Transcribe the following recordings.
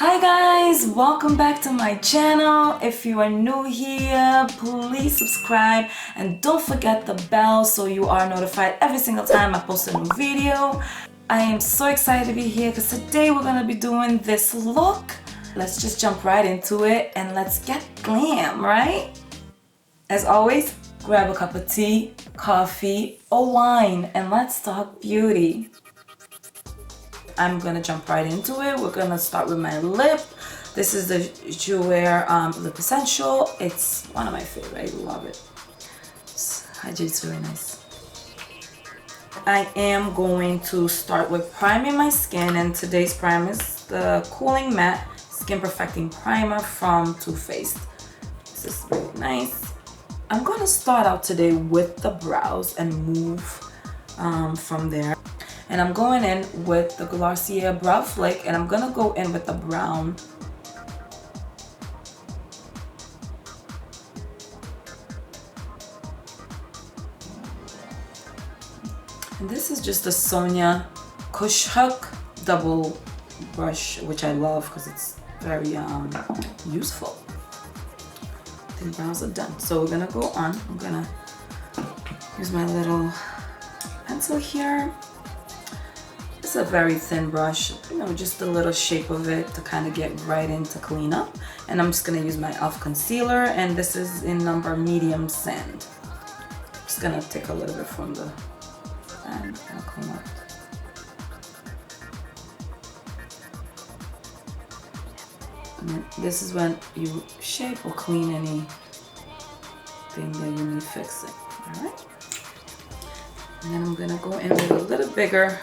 Hi guys, welcome back to my channel. If you are new here, please subscribe and don't forget the bell so you are notified every single time I post a new video. I am so excited to be here because today we're going to be doing this look. Let's just jump right into it and let's get glam, right? As always, grab a cup of tea, coffee, or wine and let's talk beauty. I'm gonna jump right into it. We're gonna start with my lip. This is the Jouer Lip Essential. It's one of my favorite. I love it. It's really nice. I am going to start with priming my skin, and today's primer is the Cooling Matte Skin Perfecting Primer from Too Faced. This is really nice. I'm gonna start out today with the brows and move from there. And I'm going in with the Glossier Brow Flick, and I'm gonna go in with the brown. And this is just the Sonia Kush Hook double brush, which I love because it's very useful. The brows are done, so we're gonna go on. I'm gonna use my little pencil here. It's a very thin brush, you know, just a little shape of it to kind of get right into cleanup. And I'm just gonna use my e.l.f. concealer, and this is in number medium sand. Just gonna take a little bit from the and clean up. And then this is when you shape or clean anything that you need fixing. All right. And then I'm gonna go in with a little bigger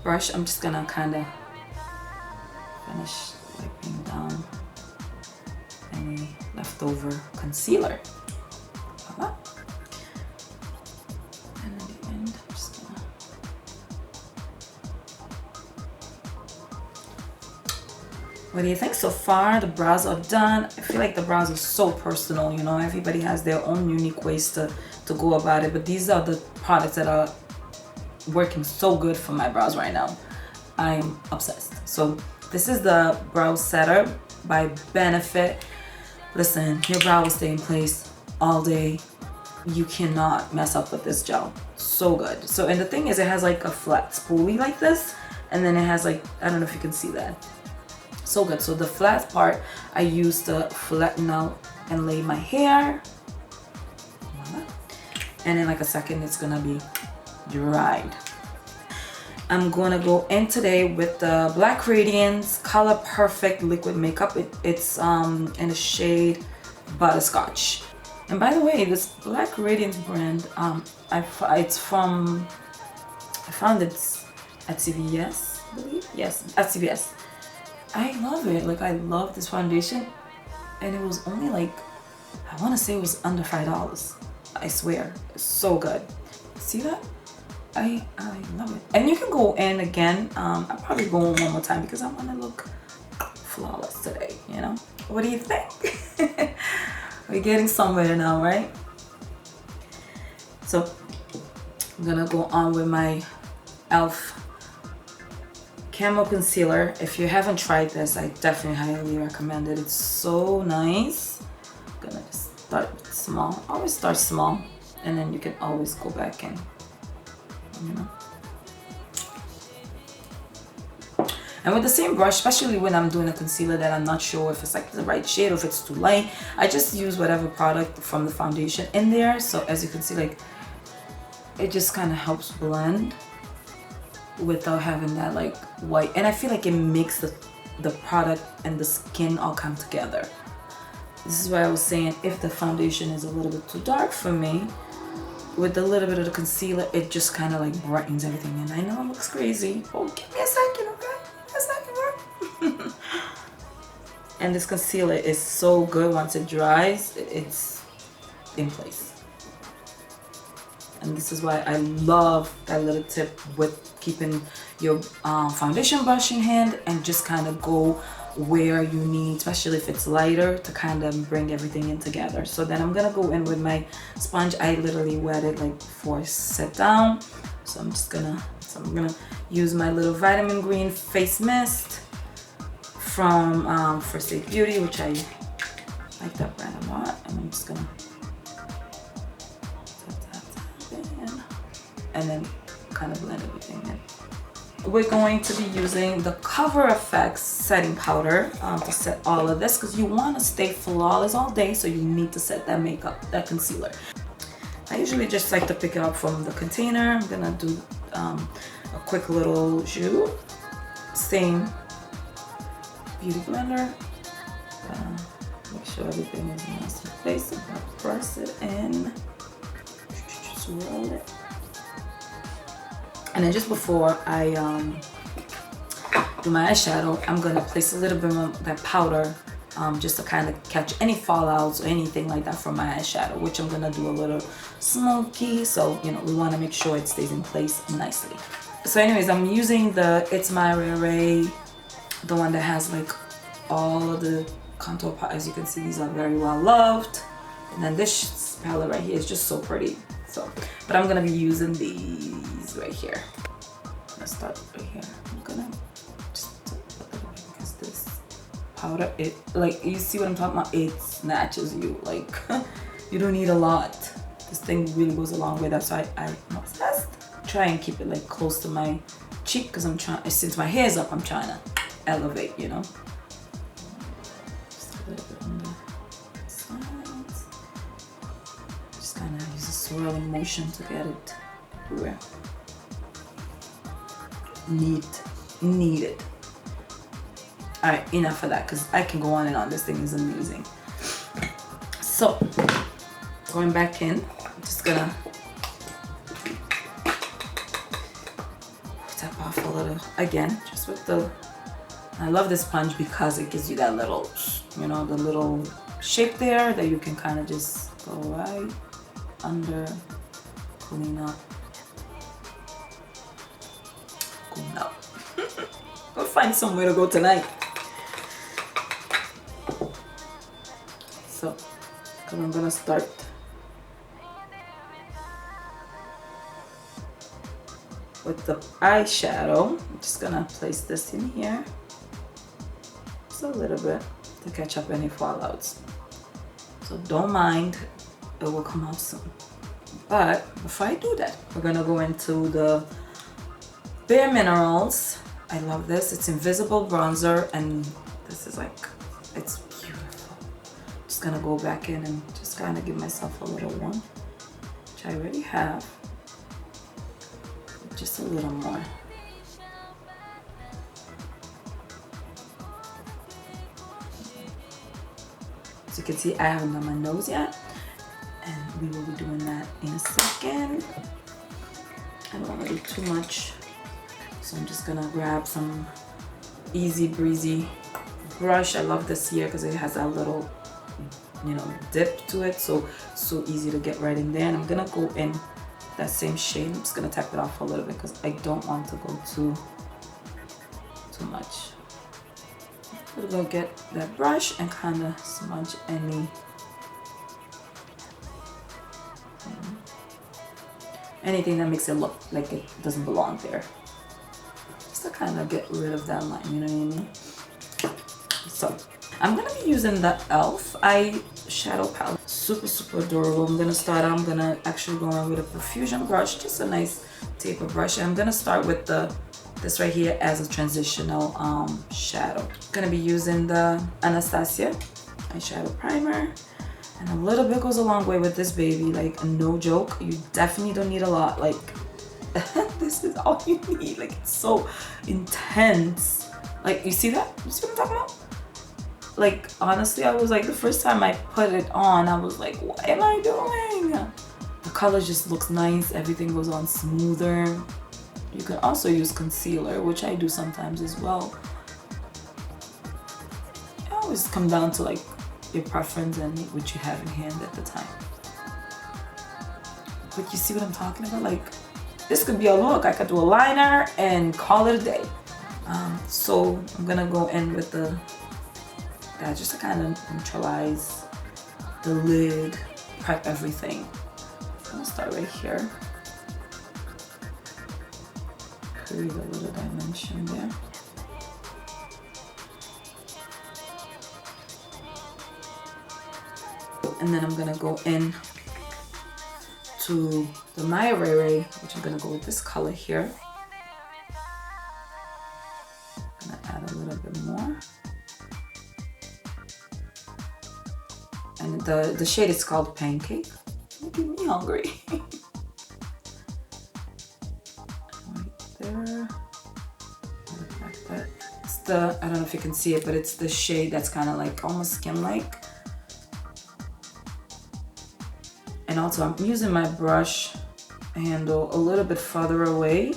brush. I'm just gonna kind of finish wiping down any leftover concealer. And at the end, I'm just gonna. What do you think so far? The brows are done. I feel like the brows are so personal, you know, everybody has their own unique ways to go about it, but these are the products that are working so good for my brows right now. I'm obsessed. So this is the Brow Setter by Benefit. Listen, your brow will stay in place all day. You cannot mess up with this gel. So good. So, and the thing is, it has like a flat spoolie like this, and then it has like, I don't know if you can see that. So good. So the flat part I use to flatten out and lay my hair. And in like a second it's gonna be dried. I'm gonna go in today with the Black Radiance Color Perfect Liquid Makeup. It's in the shade Butterscotch. And by the way, this Black Radiance brand, I found it at CVS, I believe. Yes, at CVS. I love it. Like, I love this foundation, and it was only like, I want to say it was under $5. I swear, it's so good. See that? I love it. And you can go in again. I'll probably go in one more time because I want to look flawless today, you know? What do you think? We're getting somewhere now, right? So I'm gonna go on with my e.l.f. Camo Concealer. If you haven't tried this, I definitely highly recommend it. It's so nice. I'm gonna just start small. Always start small, and then you can always go back in. You know. And with the same brush, especially when I'm doing a concealer that I'm not sure if it's like the right shade or if it's too light, I just use whatever product from the foundation in there. So as you can see, like, it just kind of helps blend without having that like white. And I feel like it makes the product and the skin all come together. This is why I was saying, if the foundation is a little bit too dark for me, with a little bit of the concealer, it just kind of like brightens everything. And I know it looks crazy. Oh, give me a second, okay? A second. And this concealer is so good. Once it dries, it's in place. And this is why I love that little tip with keeping your foundation brush in hand and just kind of go where you need, especially if it's lighter, to kind of bring everything in together. So then I'm gonna go in with my sponge. I literally wet it like before I sit down. So I'm gonna use my little vitamin green face mist from First Aid Beauty, which I like that brand a lot. And I'm just gonna tap in, and then kind of blend everything in. We're going to be using the Cover FX setting powder to set all of this, because you want to stay flawless all day, so you need to set that makeup, that concealer. I usually just like to pick it up from the container. I'm gonna do a quick little Jouer, same beauty blender. Make sure everything is nice in place. I'm gonna press it in, just roll it. And then just before I do my eyeshadow, I'm gonna place a little bit of that powder just to kind of catch any fallouts or anything like that from my eyeshadow, which I'm gonna do a little smoky. So, you know, we wanna make sure it stays in place nicely. So anyways, I'm using the Itsmyrayeraye, the one that has like all of the contour palette. As you can see, these are very well loved. And then this palette right here is just so pretty. So, but I'm gonna be using these right here. Let's start right here. I'm gonna just put a little bit, because this powder, it, like, you see what I'm talking about? It snatches you. Like, you don't need a lot. This thing really goes a long way. That's why I'm obsessed. Try and keep it like close to my cheek, because I'm trying, since my hair's up, I'm trying to elevate, you know. Just a little bit on the sides. Just kind of use a swirling motion to get it everywhere. Needed. All right, enough of that, because I can go on and on. This thing is amusing. So, going back in, I'm just gonna tap off a little again, just with the. I love this sponge because it gives you that little, you know, the little shape there that you can kind of just go right under, clean up. No. We'll find somewhere to go tonight. So, I'm gonna start with the eyeshadow. I'm just gonna place this in here just a little bit to catch up any fallouts. So don't mind, it will come out soon. But before I do that, we're gonna go into the Bare Minerals. I love this. It's invisible bronzer, and this is like, it's beautiful. Just gonna go back in and just kind of give myself a little one, which I already have. Just a little more. As you can see, I haven't done my nose yet, and we will be doing that in a second. I don't want to do too much. So I'm just gonna grab some easy breezy brush. I love this here because it has that little, you know, dip to it, so easy to get right in there. And I'm gonna go in that same shade. I'm just gonna tap it off a little bit because I don't want to go too much. We're gonna get that brush and kind of smudge anything that makes it look like it doesn't belong there. To kind of get rid of that line, you know what I mean? So I'm gonna be using the e.l.f. eyeshadow palette. Super adorable. I'm gonna actually go in with a profusion brush, just a nice taper brush. And I'm gonna start with this right here as a transitional shadow. Gonna be using the Anastasia eyeshadow primer, and a little bit goes a long way with this baby. Like, no joke, you definitely don't need a lot. Like, this is all you need. Like, it's so intense. Like, you see that? You see what I'm talking about? Like, honestly, I was like, the first time I put it on, I was like, what am I doing? The color just looks nice. Everything goes on smoother. You can also use concealer, which I do sometimes as well. It always comes down to like your preference and what you have in hand at the time. But you see what I'm talking about? Like, this could be a look. I could do a liner and call it a day. So I'm gonna go in with that just to kind of neutralize the lid, prep everything. I'm gonna start right here. Create a little dimension there. And then I'm gonna go in to the Itsmyrayeraye, which I'm gonna go with this color here. I'm gonna add a little bit more. And the shade is called Pancake. Making me hungry. Right there. Like that. It's the, I don't know if you can see it, but it's the shade that's kind of like almost skin-like. And also I'm using my brush handle a little bit further away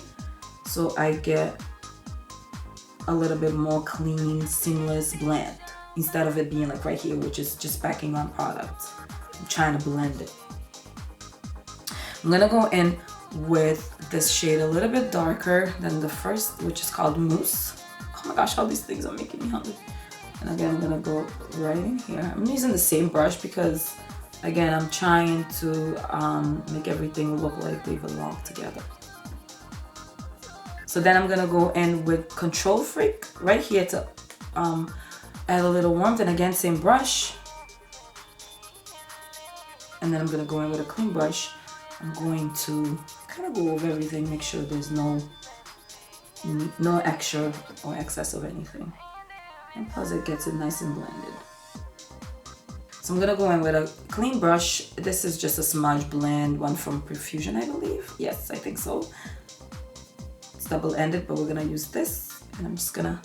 so I get a little bit more clean, seamless blend instead of it being like right here, which is just packing on product. I'm trying to blend it. I'm gonna go in with this shade a little bit darker than the first, which is called Mousse. Oh my gosh, all these things are making me hungry. And again, I'm gonna go right in here. I'm using the same brush because again, I'm trying to make everything look like they belong together. So then I'm gonna go in with Control Freak right here to add a little warmth, and again, same brush. And then I'm gonna go in with a clean brush. I'm going to kind of go over everything, make sure there's no extra or excess of anything. And plus it gets it nice and blended. So I'm gonna go in with a clean brush. This is just a smudge blend, one from Profusion, I believe. Yes, I think so. It's double-ended, but we're gonna use this. And I'm just gonna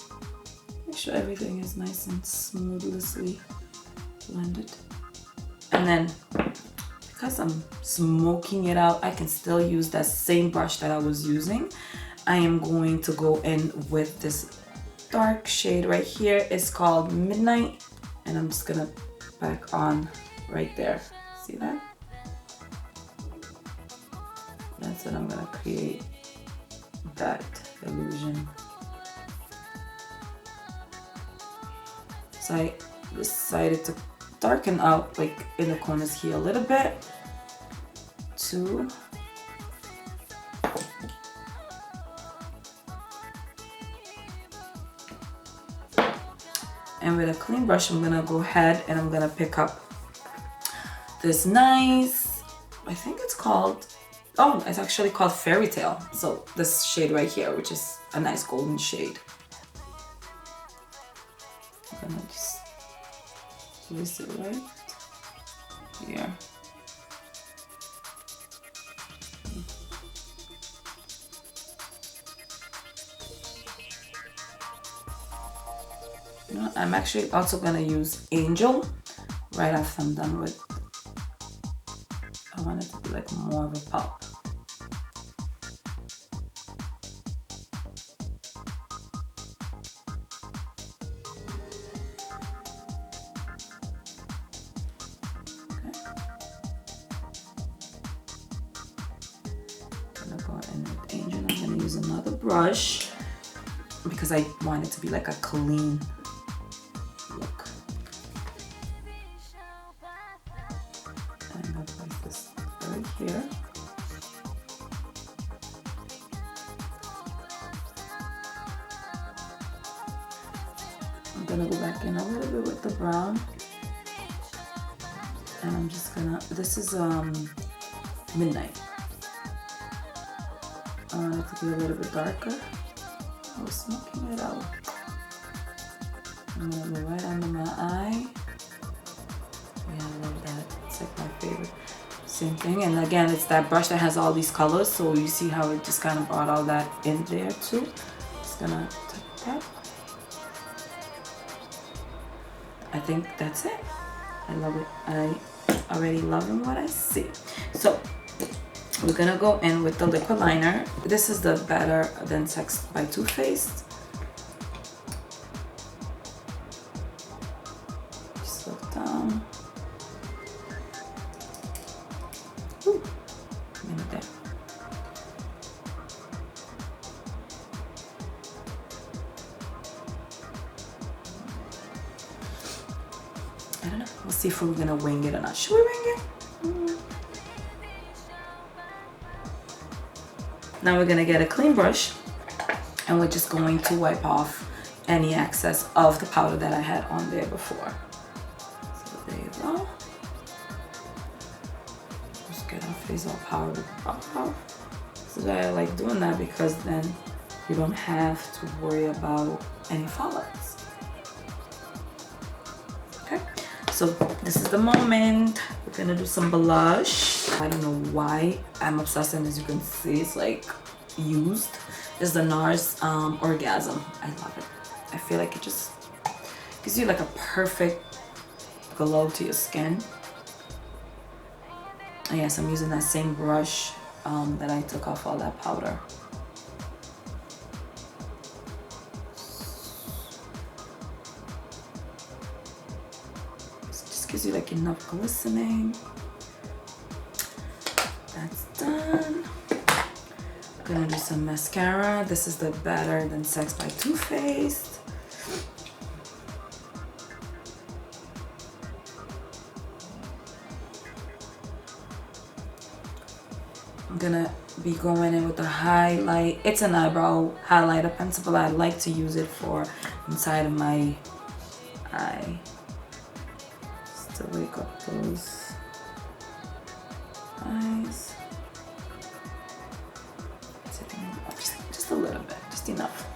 make sure everything is nice and smoothly blended. And then, because I'm smoking it out, I can still use that same brush that I was using. I am going to go in with this dark shade right here. It's called Midnight. And I'm just gonna back on right there. See that? That's what I'm gonna create that illusion. So I decided to darken out like in the corners here a little bit too. And with a clean brush, I'm gonna go ahead and I'm gonna pick up this nice, I think it's called, oh, it's actually called Fairy Tale. So this shade right here, which is a nice golden shade. I'm gonna just place it right here. I'm actually also gonna use Angel right after I'm done with. I want it to be like more of a pop. Okay. I'm gonna go in with Angel. I'm gonna use another brush because I want it to be like a clean look. And I'm gonna place this right here. I'm gonna go back in a little bit with the brown. And I'm just gonna, this is Midnight. I want it to be a little bit darker. I was smoking it out. I'm gonna go right under my eye. Yeah, I love that. It's like my favorite. Same thing. And again, it's that brush that has all these colors. So you see how it just kind of brought all that in there too. Just gonna take that. I think that's it. I love it. I already loving what I see. So we're gonna go in with the liquid liner. This is the Better Than Sex by Too Faced. Just look down. Ooh, in there. I don't know. We'll see if we're gonna wing it or not. Should we wing it? Now we're gonna get a clean brush and we're just going to wipe off any excess of the powder that I had on there before. So there you go. face all powdered off. So I like doing that because then you don't have to worry about any fallouts. Okay, so this is the moment. We're gonna do some blush. I don't know why I'm obsessed, and as you can see, it's like used. This is the Nars Orgasm. I love it. I feel like it just gives you like a perfect glow to your skin. And yes, I'm using that same brush that I took off all that powder. Gives you like enough glistening. That's done. I'm gonna do some mascara. This is the Better Than Sex by Too Faced. I'm gonna be going in with the highlight. It's an eyebrow highlighter pencil, but I like to use it for inside of my eye. To wake up those eyes. Just a little bit, just enough.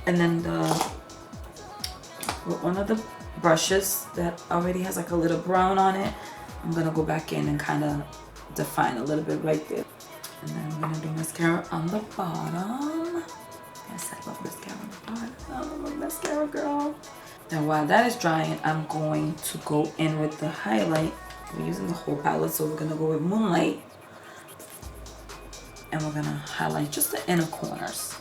And then with one of the brushes that already has like a little brown on it, I'm gonna go back in and kind of define a little bit right there. And then I'm gonna do mascara on the bottom. Yes, I love mascara on the bottom. I'm a mascara girl. Now while that is drying, I'm going to go in with the highlight. We're using the whole palette, so we're gonna go with Moonlight. And we're gonna highlight just the inner corners.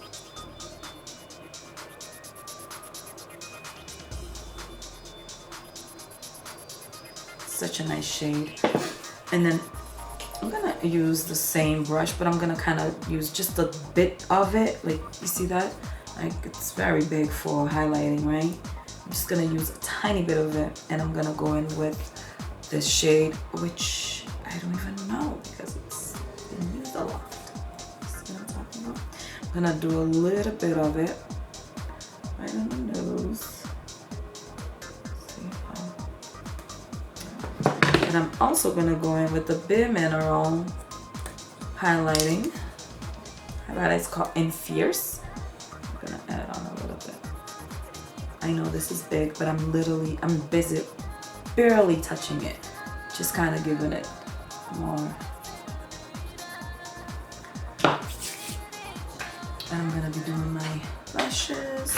Such a nice shade. And then I'm gonna use the same brush, but I'm gonna kind of use just a bit of it. Like, you see that? Like, it's very big for highlighting, right? I'm just gonna use a tiny bit of it, and I'm gonna go in with this shade, which I don't even know because it's been used a lot. See what I'm talking about? I'm gonna do a little bit of it right on the nose. And I'm also gonna go in with the Bare Mineral highlighting. Highlight is called In Fierce. I'm gonna add on a little bit. I know this is big, but I'm busy, barely touching it. Just kind of giving it more. And I'm gonna be doing my lashes.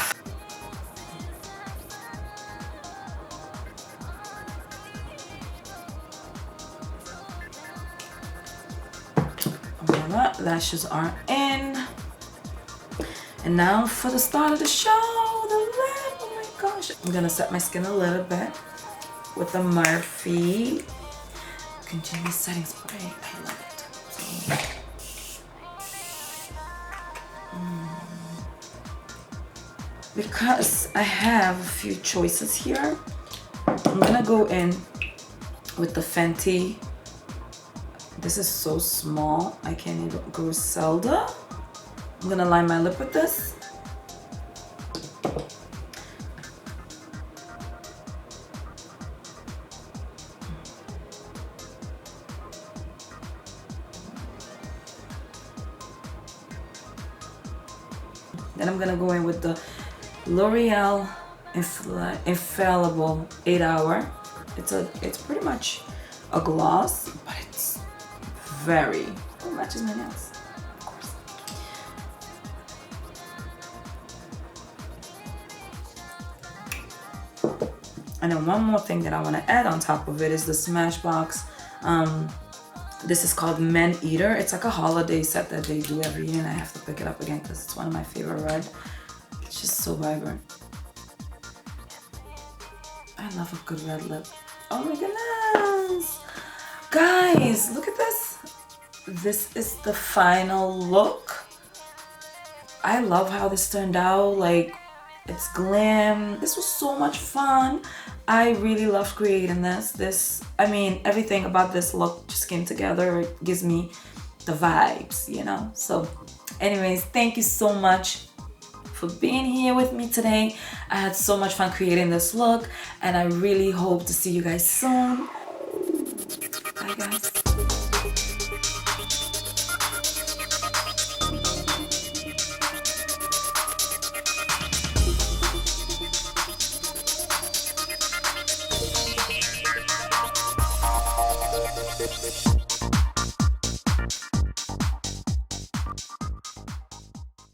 Lashes are in. And now for the start of the show, the lip. Oh my gosh. I'm gonna set my skin a little bit with the Murphy Continuous Setting Spray. I love it. Because I have a few choices here, I'm gonna go in with the Fenty. This is so small, I can't even go with Zelda. I'm gonna line my lip with this. Then I'm gonna go in with the L'Oreal Infallible 8 Hour. It's pretty much a gloss, but it's very, oh, matches my nails, of course. And then one more thing that I want to add on top of it is the Smashbox. This is called Men Eater. It's like a holiday set that they do every year, and I have to pick it up again because it's one of my favorite red. It's just so vibrant. I love a good red lip. Oh my goodness. Guys, look at this. This is the final look. I love how this turned out. Like, it's glam. This was so much fun. I really loved creating this. I mean, everything about this look just came together. It gives me the vibes, you know? So anyways, thank you so much for being here with me today. I had so much fun creating this look, and I really hope to see you guys soon. Bye guys.